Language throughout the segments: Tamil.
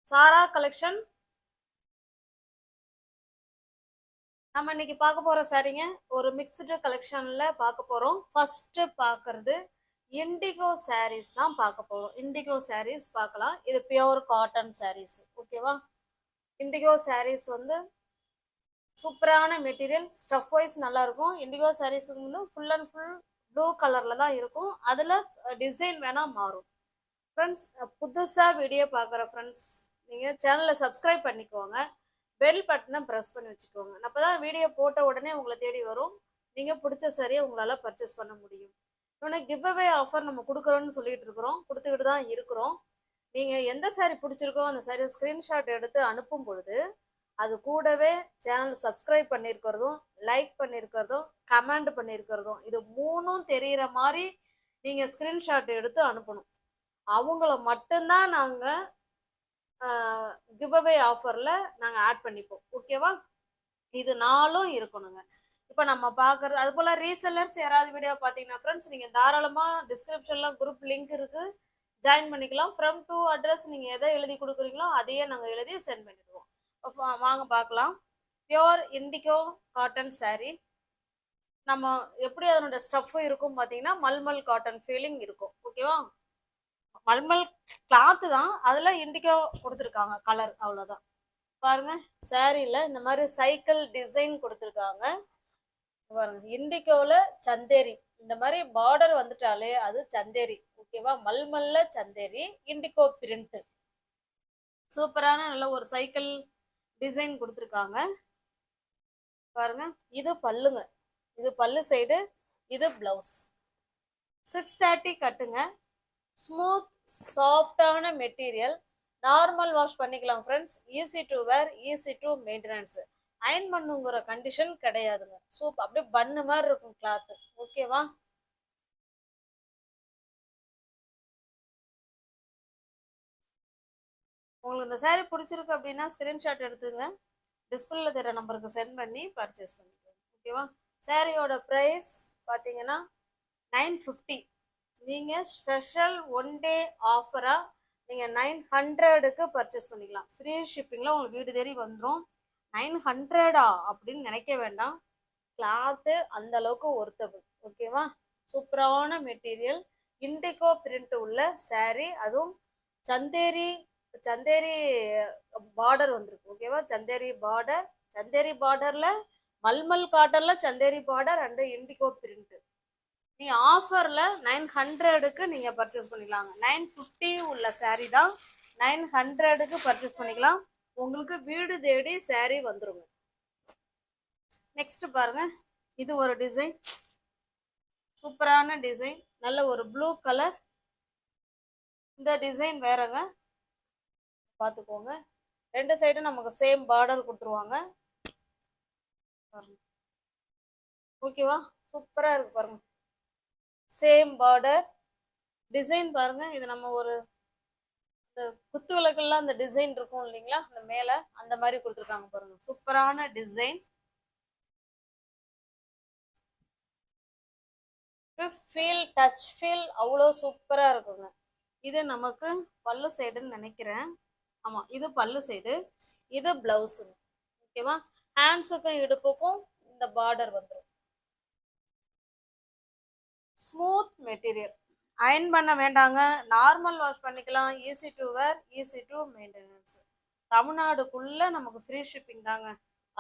சாரா கலெக்ஷன். நம்ம இன்னைக்கு பார்க்க போற சாரீங்க ஒரு மிக்ஸ்டு கலெக்ஷன்ல பார்க்க போறோம். ஃபர்ஸ்ட் பார்க்கறது இண்டிகோ சாரீஸ் தான் பார்க்க போறோம். இண்டிகோ சாரீஸ் பார்க்கலாம். இது பியூர் காட்டன் சாரீஸ். ஓகேவா? இண்டிகோ சாரீஸ் வந்து சூப்பரான மெட்டீரியல், ஸ்டஃப் வைஸ் நல்லா இருக்கும். இண்டிகோ சாரீஸ் வந்து ஃபுல் அண்ட் ஃபுல் ப்ளூ கலர்ல தான் இருக்கும். அதுல டிசைன் வேணா மாறும். ஃப்ரெண்ட்ஸ், புதுசா வீடியோ பார்க்குற ஃப்ரெண்ட்ஸ் நீங்க சேனலை சப்ஸ்கிரைப் பண்ணிக்கோங்க. பெல் பட்டனை ப்ரெஸ் பண்ணி வச்சுக்கோங்க. அப்பதான் வீடியோ போட்ட உடனே உங்களை தேடி வரும். நீங்க பிடிச்ச சரியை உங்களால பர்ச்சேஸ் பண்ண முடியும். இன்னொன்று கிவ் அவே ஆஃபர் நம்ம கொடுக்குறோன்னு சொல்லிட்டு இருக்கிறோம், கொடுத்துக்கிட்டு தான் இருக்கிறோம். நீங்க எந்த சாரி பிடிச்சிருக்கோ அந்த சாரி ஸ்கிரீன்ஷாட் எடுத்து அனுப்பும் பொழுது அது கூடவே சேனல் சப்ஸ்கிரைப் பண்ணியிருக்கிறதும், லைக் பண்ணியிருக்கிறதும், கமெண்ட் பண்ணியிருக்கிறதும், இது மூணும் தெரிகிற மாதிரி நீங்க ஸ்கிரீன்ஷாட் எடுத்து அனுப்பணும். அவங்கள மட்டும்தான் நாங்கள் கிவ் அவே ஆஃபர்ல நாங்கள் ஆட் பண்ணிப்போம். ஓகேவா? இது நாளும் இருக்கணுங்க. இப்போ நம்ம பார்க்கறது அது போல ரீசெல்லர்ஸ் யாராவது வீடியோ பார்த்தீங்கன்னா ஃப்ரெண்ட்ஸ் நீங்கள் தாராளமாக டிஸ்கிரிப்ஷன்ல குரூப் லிங்க் இருக்கு, ஜாயின் பண்ணிக்கலாம். ஃப்ரம் டு அட்ரஸ் நீங்கள் எதை எழுதி கொடுக்குறீங்களோ அதையே நாங்கள் எழுதி சென்ட் பண்ணிடுவோம். வாங்க பார்க்கலாம். Pure indigo cotton sari. நம்ம எப்படி அதனோட ஸ்டஃப் இருக்கும் பார்த்தீங்கன்னா மல்மல் காட்டன் ஃபீலிங் இருக்கும். ஓகேவா? மல்மல் கிளாத்து தான், அதுல இண்டிகோ கொடுத்துருக்காங்க கலர், அவ்வளோதான். பாருங்க, சாரியில இந்த மாதிரி சைக்கிள் டிசைன் கொடுத்துருக்காங்க. பாருங்க, இண்டிகோல சந்தேரி இந்த மாதிரி பார்டர் வந்துட்டாலே அது சந்தேரி. ஓகேவா? மல்மல்ல சந்தேரி, இண்டிகோ பிரிண்ட். சூப்பரான நல்ல ஒரு சைக்கிள் டிசைன் கொடுத்துருக்காங்க. பாருங்க, இது பல்லுங்க, இது பல்லு சைடு, இது பிளவுஸ். 630 கட்டுங்க. ஸ்மூத் சாஃப்டான மெட்டீரியல், நார்மல் வாஷ் பண்ணிக்கலாம் friends. Easy to wear, easy to maintenance. Iron பண்ணுங்கிற கண்டிஷன் கிடையாதுங்க. சூப் அப்படியே பண்ணு மாதிரி இருக்கும் கிளாத்து. ஓகேவா? உங்களுக்கு இந்த சாரீ பிடிச்சிருக்கு அப்படின்னா ஸ்கிரீன்ஷாட் எடுத்துங்க, டிஸ்பிளேல தெரிய நம்பருக்கு சென்ட் பண்ணி பர்ச்சேஸ் பண்ணிக்கோங்க. ஓகேவா? சாரியோட ப்ரைஸ் பார்த்தீங்கன்னா 950. நீங்கள் ஸ்பெஷல் ஒன் டே ஆஃபராக நீங்கள் 900க்கு பர்ச்சேஸ் பண்ணிக்கலாம். ஃப்ரீ ஷிப்பிங்கில் உங்களுக்கு வீடு தேடி வந்துடும். 900 அப்படின்னு நினைக்க வேண்டாம். கிளாத்து அந்த அளவுக்கு ஒர்த்தபிள். ஓகேவா? சூப்பரான மெட்டீரியல், இண்டிகோ பிரிண்ட் உள்ள சாரீ, அதுவும் சந்தேரி சந்தேரி பார்டர் வந்திருக்கு. ஓகேவா? சந்தேரி பார்டர், சந்தேரி பார்டர்ல மல்மல் காட்டன்ல Chanderi border and indigo print. நீ ஆஃபர்ல 900க்கு நீங்க பர்ச்சேஸ் பண்ணிக்கலாங்க. 950 உள்ள சாரீ தான் 900க்கு பர்ச்சேஸ் பண்ணிக்கலாம். உங்களுக்கு வீடு தேடி சாரீ வந்துருங்க. நெக்ஸ்ட் பாருங்க, இது ஒரு டிசைன், சூப்பரான டிசைன், நல்ல ஒரு ப்ளூ கலர். இந்த டிசைன் வேறங்க, பார்த்துக்கோங்க. ரெண்டு சைடும் நமக்கு சேம் பார்டர் கொடுத்துருவாங்க. ஓகேவா? சூப்பரா இருக்கு பாருங்க, சேம் பார்டர் டிசைன். பாருங்க, இது நம்ம ஒரு குத்து விளக்குலாம் அந்த டிசைன் இருக்கும் இல்லைங்களா, அந்த மேல அந்த மாதிரி கொடுத்துருக்காங்க பாருங்க. சூப்பரான டிசைன், ஃபீல் டச் ஃபீல் அவ்வளோ சூப்பரா இருக்குங்க. இது நமக்கு பல்லு சைடுன்னு நினைக்கிறேன். ஆமா, இது பல்லு சைடு, இது பிளவுஸ். ஓகேவா? ஹேண்ட்ஸுக்கும் இடுப்புக்கும் இந்த பார்டர் வந்துடும். ஸ்மூத் மெட்டீரியல், அயன் பண்ண வேண்டாங்க, நார்மல் வாஷ் பண்ணிக்கலாம். Easy to wear, easy to maintenance. தமிழ்நாடுக்குள்ள நமக்கு ஃப்ரீ ஷிப்பிங் தாங்க.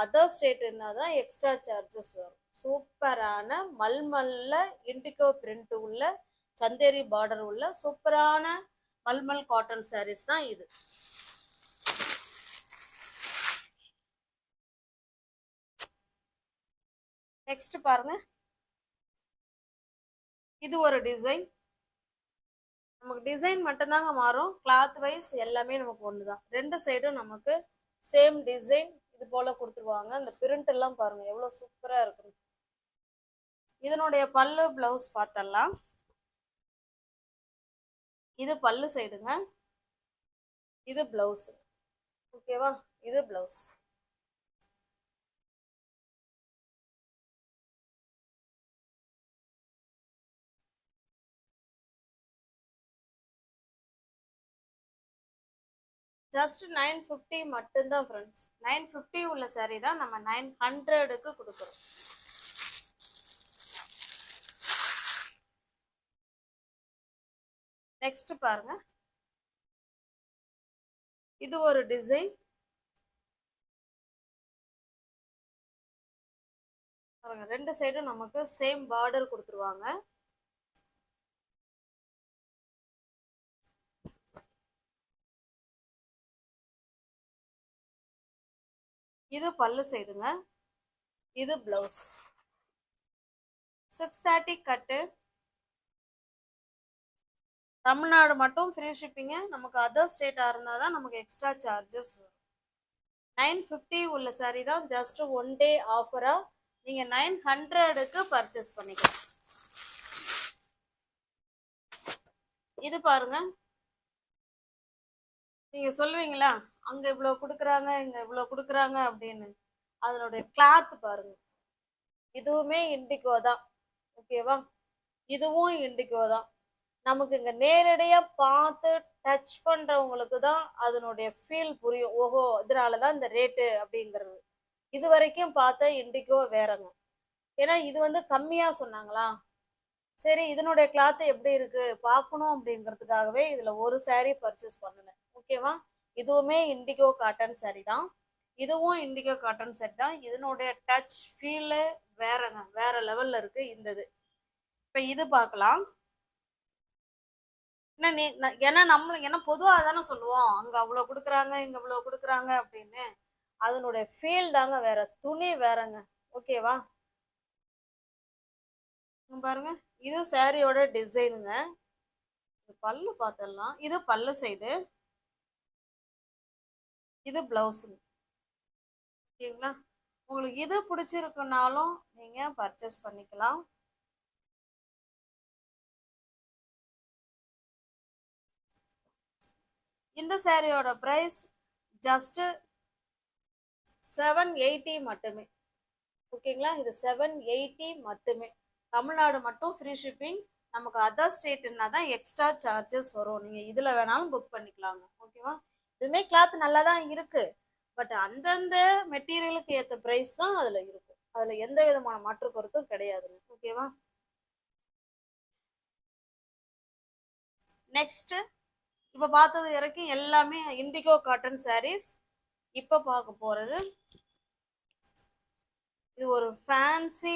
அதர் ஸ்டேட்னா தான் எக்ஸ்ட்ரா சார்ஜஸ் வரும். சூப்பரான மல்மல்ல இண்டிகோ பிரிண்ட் உள்ள சந்தேரி பார்டர் உள்ள சூப்பரான மல்மல் காட்டன் சாரீஸ் தான் இது. நெக்ஸ்ட் பாருங்க, இது ஒரு டிசைன். நமக்கு டிசைன் மட்டும்தாங்க மாறும், கிளாத் வைஸ் எல்லாமே நமக்கு ஒண்ணுதான். ரெண்டு சைடும் நமக்கு சேம் டிசைன் இது போல கொடுத்துருவாங்க. இந்த பிரிண்ட் எல்லாம் பாருங்க எவ்வளவு சூப்பரா இருக்கு. இதனுடைய பல்லு பிளவுஸ் பார்த்தலாம். இது பல்லு சைடுங்க, இது பிளவுஸ். ஓகேவா? இது பிளவுஸ். ஜஸ்ட் 950 மட்டும்தான் ஃப்ரெண்ட்ஸ். 950 உள்ள saree தான் நம்ம 900க்கு கொடுக்குறோம். நெக்ஸ்ட் பாருங்க, இது ஒரு டிசைன். பாருங்க, ரெண்டு சைடும் நமக்கு சேம் பார்டர் கொடுத்துருவாங்க. இது பல்லு சைடுங்க, இது பிளவுஸ். 630 கட்டு. தமிழ்நாடு மட்டும் ஃப்ரீ ஷிப்பிங்க. நமக்கு அதர் ஸ்டேட்டா இருந்தால் தான் நமக்கு எக்ஸ்ட்ரா சார்ஜஸ் வரும். 950 உள்ள சாரி தான் ஜஸ்ட் ஒன் டே ஆஃபரா நீங்க 900க்கு பர்ச்சேஸ் பண்ணிக்கலாம். இது பாருங்க, நீங்க சொல்லுவீங்களா அங்க இவ்வளவு கொடுக்குறாங்க இங்க இவ்வளவு கொடுக்குறாங்க அப்படின்னு. அதனுடைய கிளாத் பாருங்க, இதுவுமே இண்டிகோ தான். ஓகேவா, இதுவும் இண்டிகோ தான். நமக்கு இங்க நேரடியா பார்த்து டச் பண்றவங்களுக்கு தான் அதனுடைய ஃபீல் புரியும். ஓஹோ, இதனாலதான் இந்த ரேட்டு அப்படிங்கிறது. இது வரைக்கும் பார்த்த இண்டிகோ வேறங்க. ஏன்னா இது வந்து கம்மியா சொன்னாங்களா, சரி இதனுடைய கிளாத் எப்படி இருக்கு பார்க்கணும் அப்படிங்கிறதுக்காகவே இதுல ஒரு saree பர்ச்சேஸ் பண்ணினேன். ஓகேவா, இதுவுமே இண்டிகோ காட்டன் saree தான். இதுவும் இண்டிகோ காட்டன் saree தான். இதனுடைய டச் ஃபீல் வேறங்க, வேற லெவல்ல இருக்கு இந்த இது. இப்ப இது பார்க்கலாம். ஏன்னா ஏன்னா பொதுவாக தானே சொல்லுவோம் அங்க அவ்வளவு கொடுக்குறாங்க இங்க இவ்வளவு கொடுக்குறாங்க அப்படின்னு. அதனுடைய ஃபீல் தாங்க வேற, துணி வேறங்க. ஓகேவா, பாருங்க, இது சாரியோட டிசைனுங்க. பல்லு பார்த்துடலாம். இது பல்லு சைடு, இது பிளவுஸுங்க. ஓகேங்களா, உங்களுக்கு இது பிடிச்சிருக்குனாலும் நீங்க பர்ச்சேஸ் பண்ணிக்கலாம். இந்த சாரியோட பிரைஸ் ஜஸ்ட் 780 மட்டுமே. ஓகேங்களா, இது 780 மட்டுமே. தமிழ்நாடு மட்டும் ஃப்ரீ ஷிப்பிங். நமக்கு அதர் ஸ்டேட்னா தான் எக்ஸ்ட்ரா சார்ஜஸ் வரும். நீங்க இதுல வேணாலும் புக் பண்ணிக்கலாங்க. ஓகேவா, இதுவுமே கிளாத் நல்லா தான் இருக்கு. பட் அந்தந்த மெட்டீரியலுக்கு ஏற்ற பிரைஸ் தான் அதுல இருக்கும். அதுல எந்த விதமான மாற்று கருத்தும் கிடையாதுங்க. ஓகேவா, நெக்ஸ்ட் இப்ப பார்த்தது வரைக்கும் எல்லாமே இண்டிகோ காட்டன் சாரீஸ். இப்ப பார்க்க போறது இது ஒரு ஃபேன்சி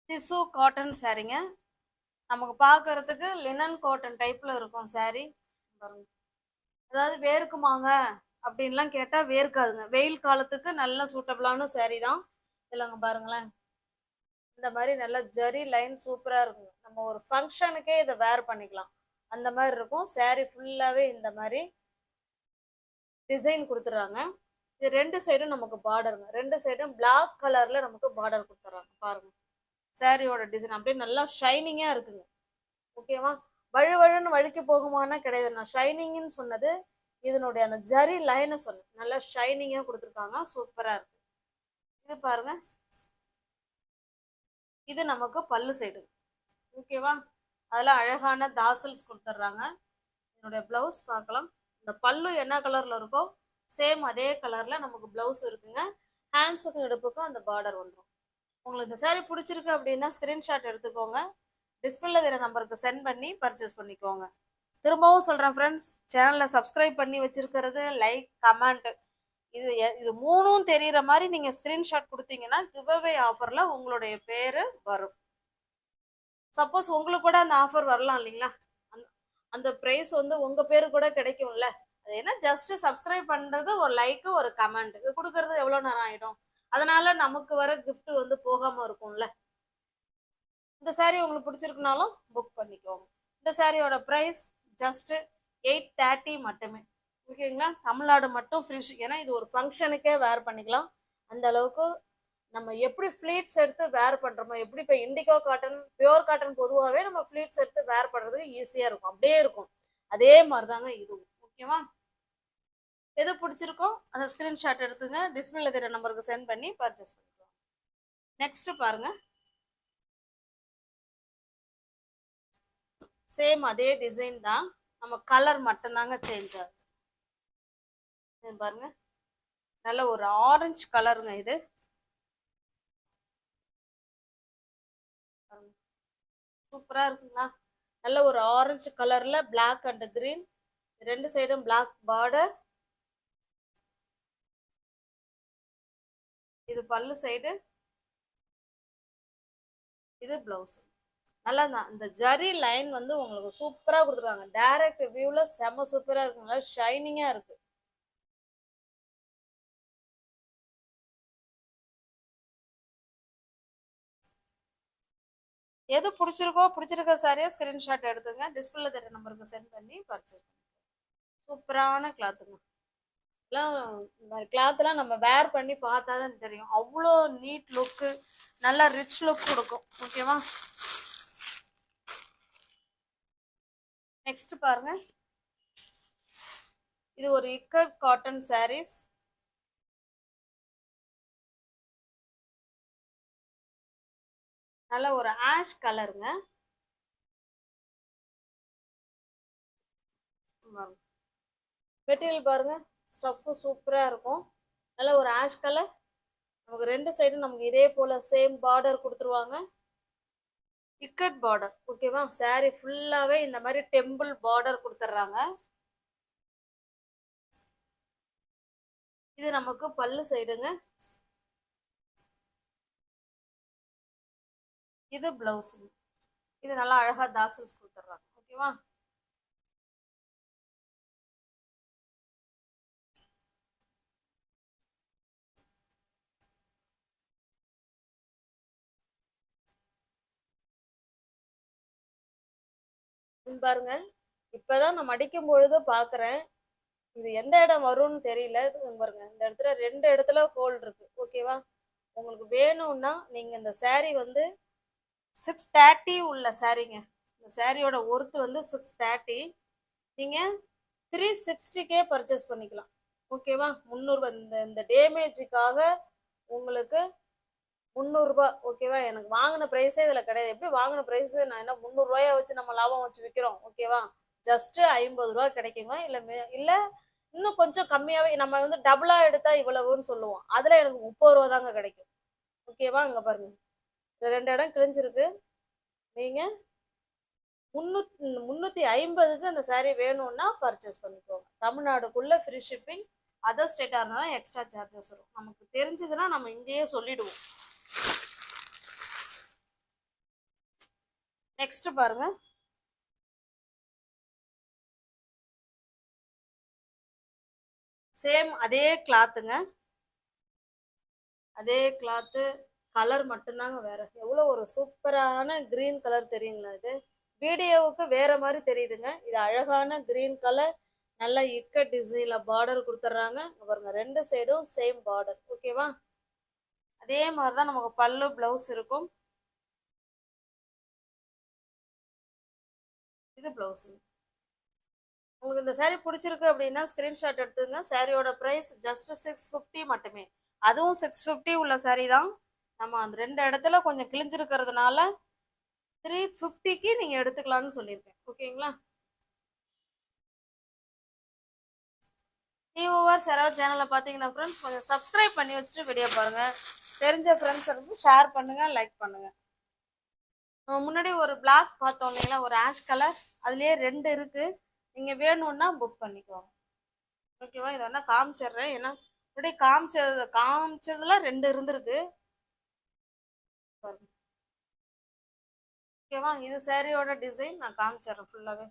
டிசு காட்டன் சாரீங்க. நமக்கு பார்க்கறதுக்கு லினன் காட்டன் டைப்ல இருக்கும் சாரீ. அதாவது வேர்க்குமாங்க அப்படின்லாம் கேட்டா வேர்க்காதுங்க. வெயில் காலத்துக்கு நல்ல சூட்டபிளான சாரீ தான். இல்லைங்க பாருங்களேன், இந்த மாதிரி நல்ல ஜரி லைன் சூப்பரா இருக்குங்க. நம்ம ஒரு ஃபங்க்ஷனுக்கே இதை வேர் பண்ணிக்கலாம் அந்த மாதிரி இருக்கும். சாரீ ஃபுல்லாவே இந்த மாதிரி டிசைன் கொடுத்துறாங்க. இது ரெண்டு சைடும் நமக்கு பார்டருங்க. ரெண்டு சைடும் பிளாக் கலர்ல நமக்கு பார்டர் கொடுத்துறாங்க. பாருங்க, சாரியோட டிசைன் அப்படியே நல்லா ஷைனிங்கா இருக்குங்க. ஓகேவா, வழுவழுன்னு வழுக்கி போகுமானா கிடையாது. நான் ஷைனிங்னு சொன்னது இதனுடைய அந்த ஜரி லைனை சொன்னேன். நல்லா ஷைனிங்கா கொடுத்துருக்காங்க, சூப்பரா இருக்கு. இது பாருங்க, இது நமக்கு பல்லு சைடு. ஓகேவா, அதெல்லாம் அழகான தாசல்ஸ் கொடுத்துட்றாங்க. என்னுடைய பிளவுஸ் பார்க்கலாம். இந்த பல்லு என்ன கலர்ல இருக்கோ சேம் அதே கலர்ல நமக்கு பிளவுஸ் இருக்குங்க. ஹேண்ட்ஸுக்கும் இடுப்புக்கும் அந்த பார்டர் வந்துடும். உங்களுக்கு இந்த சாரீ பிடிச்சிருக்கு அப்படின்னா ஸ்கிரீன்ஷாட் எடுத்துக்கோங்க. டிஸ்பிளேல தெரிய நம்பருக்கு சென்ட் பண்ணி பர்ச்சேஸ் பண்ணிக்கோங்க. திரும்பவும் சொல்றேன் ஃப்ரெண்ட்ஸ், சேனலை சப்ஸ்கிரைப் பண்ணி வச்சிருக்கிறது, லைக், கமெண்ட், இது மூணும் தெரியற மாதிரி நீங்க ஸ்கிரீன்ஷாட் கொடுத்தீங்கன்னா கிவ்அவே ஆஃபர்ல உங்களுடைய பேரு வரும். சப்போஸ் உங்களுக்கு கூட அந்த ஆஃபர் வரலாம் இல்லைங்களா, அந்த பிரைஸ் வந்து உங்க பேரு கூட கிடைக்கும்ல. அது என்ன, ஜஸ்ட் சப்ஸ்கிரைப் பண்றது, ஒரு லைக், ஒரு கமெண்ட், இது கொடுக்கறது எவ்வளவு நேரம் ஆயிடும். அதனால நமக்கு வர கிஃப்ட் வந்து போகாம இருக்கும்ல. இந்த சாரீ உங்களுக்கு பிடிச்சிருக்குனாலும் புக் பண்ணிக்கோங்க. இந்த சாரியோட பிரைஸ் ஜஸ்ட் 830 மட்டுமே. ஓகேங்களா, தமிழ்நாடு மட்டும் ஃப்ரீ. ஏன்னா இது ஒரு ஃபங்க்ஷனுக்கே வேர் பண்ணிக்கலாம். அந்த அளவுக்கு நம்ம எப்படி ஃபிளீட்ஸ் எடுத்து வேர் பண்றோமோ, எப்படி இப்போ இண்டிகோ காட்டன், பியோர் காட்டன் பொதுவாகவே நம்ம ஃபிளீட்ஸ் எடுத்து வேர் பண்றதுக்கு ஈஸியா இருக்கும், அப்படியே இருக்கும். அதே மாதிரிதாங்க இதுவும். ஓகேவா, எது பிடிச்சிருக்கோ அந்த ஸ்கிரீன்ஷாட் எடுத்துங்க, டிஸ்பிளேல தெரிய நம்பருக்கு சென்ட் பண்ணி பர்ச்சேஸ் பண்ணிக்கலாம். நெக்ஸ்ட் பாருங்க, சேம் அதே டிசைன் தான், நம்ம கலர் மட்டும்தாங்க சேஞ்ச் ஆகும். இது பாருங்க, நல்ல ஒரு ஆரஞ்சு கலருங்க. இது சூப்பரா இருக்குங்களா? நல்ல ஒரு ஆரஞ்சு கலர்ல பிளாக் அண்ட் கிரீன், ரெண்டு சைடும் பிளாக் பார்டர். இது பல்லு சைடு, இது பிளவுஸ். நல்லா தான் இந்த ஜரி லைன் வந்து உங்களுக்கு சூப்பரா கொடுத்துருக்காங்க. டைரக்ட் வியூல செம சூப்பரா இருக்குங்க, ஷைனிங்கா இருக்கு. எது பிடிச்சிருக்கோ பிடிச்சிருக்க சாரியா ஸ்கிரீன்ஷாட் எடுத்துங்க, டிஸ்பிளே தெரிய நம்பருக்கு சென்ட் பண்ணி பர்ச்சேஸ். சூப்பரான கிளாத்துங்க. எல்லாம் இந்த கிளாத்லாம் நம்ம வேர் பண்ணி பார்த்தா தான் தெரியும், அவ்வளோ நீட் லுக்கு, நல்லா ரிச் லுக் கொடுக்கும். ஓகேவா? நெக்ஸ்ட் பாருங்க, இது ஒரு இக்கட் காட்டன் சாரீஸ். நல்ல ஒரு ஆஷ் கலருங்க. மெட்டீரியல் பாருங்க, ஸ்டஃப் சூப்பரா இருக்கும். நல்ல ஒரு ஆஷ் கலர். நமக்கு ரெண்டு சைடும் நமக்கு இதே போல சேம் பார்டர் கொடுத்துருவாங்க, இக்கட் பார்டர். ஓகேவா? சாரி ஃபுல்லாவே இந்த மாதிரி டெம்பிள் பார்டர் கொடுத்துட்றாங்க. இது நமக்கு பல்லு சைடுங்க, இது பிளவுஸ். இது நல்லா அழகா தாசல்ஸ் கொடுத்துட்றாங்க. ஓகேவா? பாருங்க, இப்பதான் நான் மடிக்கும் பொழுது பாக்குறேன், இது எந்த இடம் வரும்னு தெரியல. இது பாருங்க, இந்த இடத்துல ரெண்டு இடத்துல ஹோல் இருக்கு. ஓகேவா? உங்களுக்கு வேணும்னா நீங்க இந்த saree வந்து 630 உள்ள சாரீங்க. இந்த சாரியோட ஒர்த் வந்து 630. நீங்க 360 பர்ச்சேஸ் பண்ணிக்கலாம். ஓகேவா? 300 இந்த இந்த டேமேஜுக்காக உங்களுக்கு 300. ஓகேவா? எனக்கு வாங்கின ப்ரைஸே இதில் கிடையாது. எப்படி வாங்கின ப்ரைஸ் நான் என்ன 300 வச்சு நம்ம லாபம் வச்சு விற்கிறோம்? ஓகேவா? ஜஸ்ட் 50 கிடைக்குங்க. இல்லை இன்னும் கொஞ்சம் கம்மியாகவே நம்ம வந்து டபுளாக எடுத்தா இவ்வளவுன்னு சொல்லுவோம், அதில் எனக்கு 30 தாங்க கிடைக்கும். ஓகேவா? இங்கே பாருங்க, ரெண்டு இடம் கிழிஞ்சிருக்கு. நீங்கள் 350க்கு அந்த சாரீ வேணும்னா பர்ச்சேஸ் பண்ணிக்கோங்க. தமிழ்நாடுக்குள்ள ஃப்ரீ ஷிப்பிங். அதர் ஸ்டேட்டாக இருந்தால் எக்ஸ்ட்ரா சார்ஜஸ் வரும். நமக்கு தெரிஞ்சதுன்னா நம்ம இங்கேயே சொல்லிடுவோம். நெக்ஸ்ட் பாருங்க, சேம் அதே கிளாத்துங்க, அதே கிளாத்து, கலர் மட்டும்தாங்க வேற. எவ்வளோ ஒரு சூப்பரான கிரீன் கலர் தெரியுங்களா? இது வீடியோவுக்கு வேற மாதிரி தெரியுதுங்க. இது அழகான கிரீன் கலர், நல்ல இக்க டிசைன்ல பார்டர் கொடுத்துட்றாங்க. பாருங்க, ரெண்டு சைடும் சேம் பார்டர். ஓகேவா? அதே மாதிரிதான் நமக்கு பல்லு பிளவுஸ் இருக்கும். இது பிளவுஸ். உங்களுக்கு இந்த சாரீ பிடிச்சிருக்கு அப்படின்னா ஸ்கிரீன்ஷாட் எடுத்துங்க. சாரியோட ப்ரைஸ் ஜஸ்ட் 650 மட்டுமே. அதுவும் 650 உள்ள சாரீ தான். நம்ம அந்த ரெண்டு இடத்துல கொஞ்சம் கிழிஞ்சிருக்கிறதுனால 350க்கு நீங்க எடுத்துக்கலாம்னு சொல்லியிருக்கேன். ஓகேங்களா? நியூவர்ஸ் யாராவது சேனலை பார்த்தீங்கன்னா ஃப்ரெண்ட்ஸ் கொஞ்சம் சப்ஸ்கிரைப் பண்ணி வச்சுட்டு வீடியோ பாருங்க. தெரிஞ்ச ஃப்ரெண்ட்ஸ் ஷேர் பண்ணுங்க, லைக் பண்ணுங்க. நம்ம முன்னாடி ஒரு பிளாக் பார்த்தோம் இல்லைங்களா, ஒரு ஆஷ் கலர், அதுலயே ரெண்டு இருக்கு. நீங்க வேணும்னா புக் பண்ணிக்கோங்க. ஓகேவா? இதை வேணா காமிச்சிடுறேன். ஏன்னா முன்னாடி காமிச்சதுல ரெண்டு இருந்திருக்கு. ஓகேவா? இது சாரியோட டிசைன் நான் காமிச்சிடுறேன் ஃபுல்லாவே.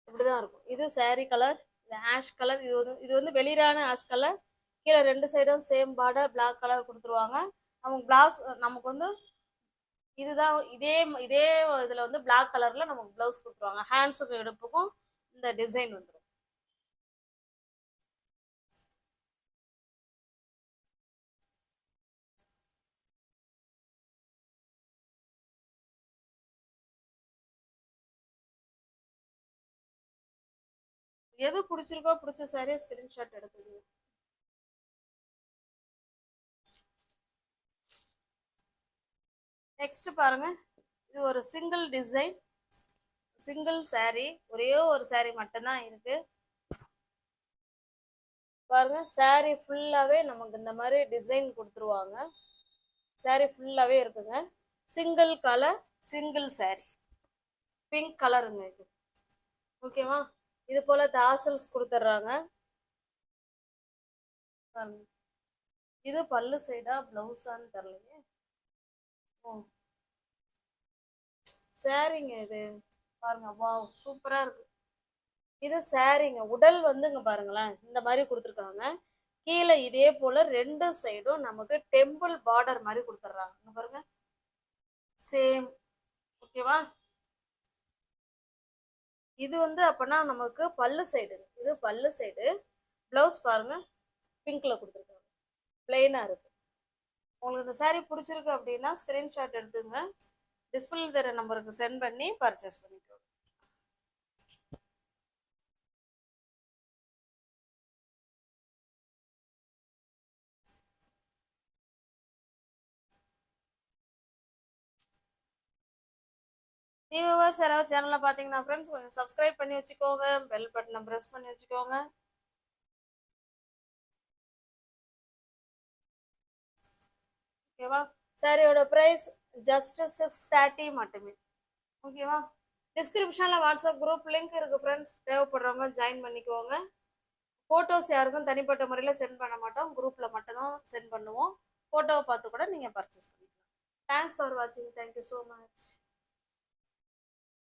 இப்படிதான் இருக்கும். இது சாரி கலர், இது ஆஷ் கலர். இது வந்து வெளிரான ஆஷ் கலர். கீழே ரெண்டு சைடும் சேம் பார்டர் பிளாக் கலர் கொடுத்துருவாங்க. நமக்கு பிளவுஸ் நமக்கு வந்து இதுதான் இதே இதே இதுல வந்து பிளாக் கலர்ல நமக்கு பிளவுஸ் கொடுத்துருவாங்க. ஹேண்ட்ஸுக்கு எடுப்புக்கும் இந்த டிசைன் வந்துடும். எது பிடிச்சிருக்கோ பிடிச்ச சாரியை ஸ்கிரீன்ஷாட் எடுத்துக்கோங்க. நெக்ஸ்ட் பாருங்க, இது ஒரு சிங்கிள் டிசைன். சிங்கிள் saree, ஒரே ஒரு saree மட்டும்தான் இருக்கு. பாருங்க, saree ஃபுல்லாவே நமக்கு இந்த மாதிரி டிசைன் கொடுத்துருவாங்க. saree ஃபுல்லாவே இருக்குங்க. Single colour, single saree, pink கலருங்க இது. ஓகேவா? இது போல தாசல்ஸ் கொடுத்துட்றாங்க. பாருங்க, இது பல்லு சைடா பிளவுஸான்னு தெரியலையே. ஓ, சாரிங்க இது. பாருங்க, வாவ், சூப்பரா இருக்கு. இது சாரிங்க. உடல் வந்து இங்க பாருங்களேன், இந்த மாதிரி கொடுத்துருக்காங்க. கீழே இதே போல ரெண்டு சைடும் நமக்கு டெம்பிள் பார்டர் மாதிரி கொடுத்துட்றாங்க. இங்க பாருங்க, சேம். ஓகேவா? இது வந்து அப்பனா நமக்கு பல்லு சைடு. இது பல்லு சைடு. பிளவுஸ் பாருங்க, பிங்க்ல கொடுத்துருக்காங்க, பிளெயினா இருக்கு. உங்களுக்கு இந்த saree பிடிச்சிருக்கு அப்படின்னா ஸ்கிரீன்ஷாட் எடுத்துங்க, டிஸ்பிளே தர நம்பருக்கு சென்ட் பண்ணி பர்ச்சேஸ் பண்ணிக்கோங்க. வியூவர்ஸ் யாராவது சேனலை பார்த்தீங்கன்னா ஃப்ரெண்ட்ஸ் கொஞ்சம் சப்ஸ்கிரைப் பண்ணி வச்சுக்கோங்க, பெல் பட்டனை ப்ரெஸ் பண்ணி வச்சுக்கோங்க. ஓகேவா? சாரியோட ப்ரைஸ் ஜஸ்ட் 630 மட்டுமே. ஓகேவா? டிஸ்கிரிப்ஷனில் வாட்ஸ்அப் குரூப் லிங்க் இருக்குது ஃப்ரெண்ட்ஸ், தேவைப்படுறவங்க ஜாயின் பண்ணிக்கோங்க. ஃபோட்டோஸ் யாருக்கும் தனிப்பட்ட முறையில் சென்ட் பண்ண மாட்டோம், குரூப்பில் மட்டும்தான் சென்ட் பண்ணுவோம். ஃபோட்டோவை பார்த்து கூட நீங்கள் பர்ச்சேஸ் பண்ணிக்கலாம். தேங்க்ஸ் ஃபார் வாட்சிங். Thank you so much.